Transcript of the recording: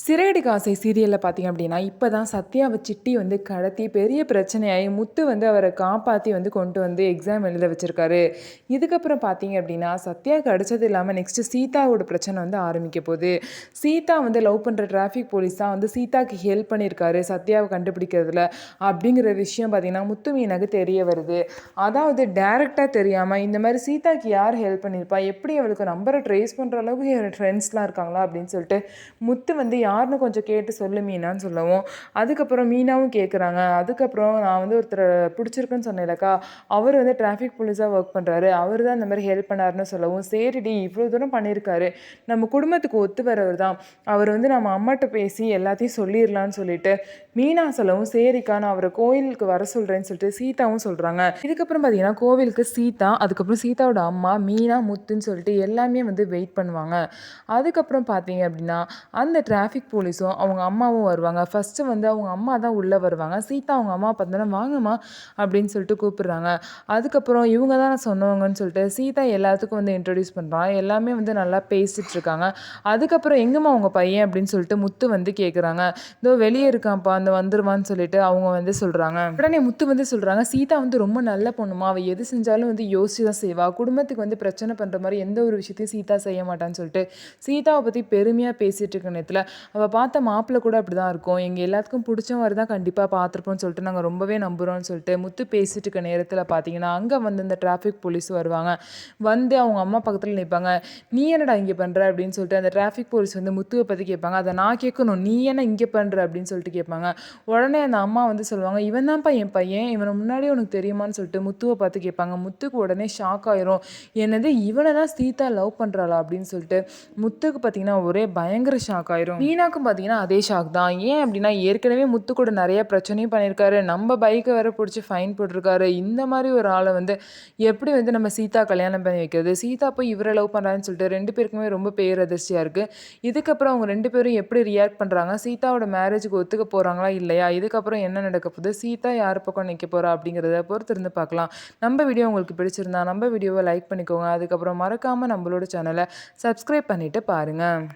சிறகடி காசை சீரியலில் பார்த்தீங்க அப்படின்னா இப்போ தான் சத்யாவை சிட்டி வந்து கடத்தி பெரிய பிரச்சனையாகி முத்து வந்து அவரை காப்பாற்றி வந்து கொண்டு வந்து எக்ஸாம் எழுத வச்சுருக்காரு. இதுக்கப்புறம் பார்த்தீங்க அப்படின்னா சத்யா கிடச்சது இல்லாமல் நெக்ஸ்ட்டு சீதாவோட பிரச்சனை வந்து ஆரம்பிக்க போகுது. சீதா வந்து லவ் பண்ணுற டிராஃபிக் போலீஸ் தான் வந்து சீதாவுக்கு ஹெல்ப் பண்ணியிருக்காரு சத்யாவை கண்டுபிடிக்கிறதுல அப்படிங்கிற விஷயம் பார்த்தீங்கன்னா முத்து மீனாக்கு தெரிய வருது. அதாவது டேரெக்டாக தெரியாமல் இந்த மாதிரி சீதாவுக்கு யார் ஹெல்ப் பண்ணியிருப்பா, எப்படி அவளுக்கு நம்பரை ட்ரேஸ் பண்ணுற அளவுக்கு என் ஃப்ரெண்ட்ஸ்லாம் இருக்காங்களா அப்படின்னு சொல்லிட்டு முத்து வந்து யாருன்னு கொஞ்சம் கேட்டு சொல்லு மீனான்னு சொல்லவும், அதுக்கப்புறம் மீனாவும் கேட்குறாங்க. அதுக்கப்புறம் நான் வந்து ஒருத்தரை பிடிச்சிருக்குன்னு சொன்னேன்லக்கா, அவர் வந்து டிராஃபிக் போலீஸாக ஒர்க் பண்ணுறாரு, அவர் தான் இந்த மாதிரி ஹெல்ப் பண்ணாருன்னு சொல்லவும், சரிடி இவ்வளோ தூரம் பண்ணியிருக்காரு, நம்ம குடும்பத்துக்கு ஒத்து வரவர் தான், அவர் வந்து நம்ம அம்மாட்ட பேசி எல்லாத்தையும் சொல்லிடலான்னு சொல்லிட்டு மீனா சொல்லவும், சரிக்கா நான் அவரை கோயிலுக்கு வர சொல்கிறேன்னு சொல்லிட்டு சீதாவும் சொல்கிறாங்க. இதுக்கப்புறம் பார்த்தீங்கன்னா கோவிலுக்கு சீதா, அதுக்கப்புறம் சீதாவோட அம்மா மீனா முத்துன்னு சொல்லிட்டு எல்லாமே வந்து வெயிட் பண்ணுவாங்க. அதுக்கப்புறம் பார்த்தீங்க அப்படின்னா அந்த டிராஃபிக் போலீஸும் அவங்க அம்மாவும் வருவாங்க. ஃபஸ்ட்டு வந்து அவங்க அம்மா தான் உள்ளே வருவாங்க. சீதா அவங்க அம்மா பார்த்தோன்னா வாங்கம்மா அப்படின்னு சொல்லிட்டு கூப்பிடுறாங்க. அதுக்கப்புறம் இவங்க தான் நான் சொன்னவங்கன்னு சொல்லிட்டு சீதா எல்லாத்துக்கும் வந்து இன்ட்ரடியூஸ் பண்ணுறாங்க. எல்லாமே வந்து நல்லா பேசிகிட்டு இருக்காங்க. அதுக்கப்புறம் எங்கம்மா உங்கள் பையன் அப்படின்னு சொல்லிட்டு முத்து வந்து கேட்குறாங்க. இதோ வெளியே இருக்கான்ப்பா அந்த வந்துருவான்னு சொல்லிட்டு அவங்க வந்து சொல்கிறாங்க. உடனே முத்து வந்து சொல்கிறாங்க, சீதா வந்து ரொம்ப நல்ல பொண்ணுமா, அவள் எது செஞ்சாலும் வந்து யோசிச்சு தான் செய்வா, குடும்பத்துக்கு வந்து பிரச்சனை பண்ணுற மாதிரி எந்த ஒரு விஷயத்தையும் சீதா செய்ய மாட்டான்னு சொல்லிட்டு சீதாவை பற்றி பெருமையாக பேசிகிட்டு இருக்க நேரத்தில் அவள் பார்த்த மாப்பிள்ளை கூட அப்படி தான் இருக்கும், எங்கள் எல்லாத்துக்கும் பிடிச்ச மாதிரி தான் கண்டிப்பாக பார்த்துருப்போம்னு சொல்லிட்டு நாங்கள் ரொம்பவே நம்புகிறோம்னு சொல்லிட்டு முத்து பேசிகிட்டு இருக்க நேரத்தில் பார்த்தீங்கன்னா அங்கே வந்து இந்த டிராஃபிக் போலீஸ் வருவாங்க. வந்து அவங்க அம்மா பக்கத்தில் நிற்பாங்க. நீ என்னடா இங்கே பண்ணுற அப்படின்னு சொல்லிட்டு அந்த டிராஃபிக் போலீஸ் வந்து முத்துவை பற்றி கேட்பாங்க. அதை நான் கேட்கணும், நீ என்ன இங்கே பண்ணுற அப்படின்னு சொல்லிட்டு கேட்பாங்க. உடனே அந்த அம்மா வந்து சொல்லுவாங்க, இவன் தான்ப்பா என் பையன், இவனை முன்னாடியே உனக்கு தெரியுமான்னு சொல்லிட்டு முத்துவை பார்த்து கேட்பாங்க. முத்துக்கு உடனே ஷாக் ஆயிரும், என்னது இவனை தான் சீதா லவ் பண்ணுறாளா அப்படின்னு சொல்லிட்டு முத்துக்கு பார்த்தீங்கன்னா ஒரே பயங்கர ஷாக் ஆயிரும். மீனாக்கும் பார்த்தீங்கன்னா அதே ஷாக் தான். ஏன் அப்படின்னா ஏற்கனவே முத்து கூட நிறைய பிரச்சனையும் பண்ணியிருக்காரு, நம்ம பைக்கை வேற பிடிச்சி ஃபைன் போட்டிருக்காரு. இந்த மாதிரி ஒரு ஆளை வந்து எப்படி வந்து நம்ம சீதா கல்யாணம் பண்ணி வைக்கிறது, சீதா போய் இவரை லவ் பண்ணுறான்னு சொல்லிட்டு ரெண்டு பேருக்குமே ரொம்ப பேரதிர்ச்சியாக இருக்குது. இதுக்கப்புறம் அவங்க ரெண்டு பேரும் எப்படி ரியாக்ட் பண்ணுறாங்க, சீதாவோட மேரேஜுக்கு ஒத்துக்க போகிறாங்களா இல்லையா, இதுக்கப்புறம் என்ன நடக்க போகுது, சீதா யார் பக்கம் நிற்க போகிறா அப்படிங்கிறத பொறுத்து இருந்து பார்க்கலாம். நம்ம வீடியோ உங்களுக்கு பிடிச்சிருந்தா நம்ம வீடியோவை லைக் பண்ணிக்கோங்க. அதுக்கப்புறம் மறக்காமல் நம்மளோட சேனலை சப்ஸ்கிரைப் பண்ணிவிட்டு பாருங்கள்.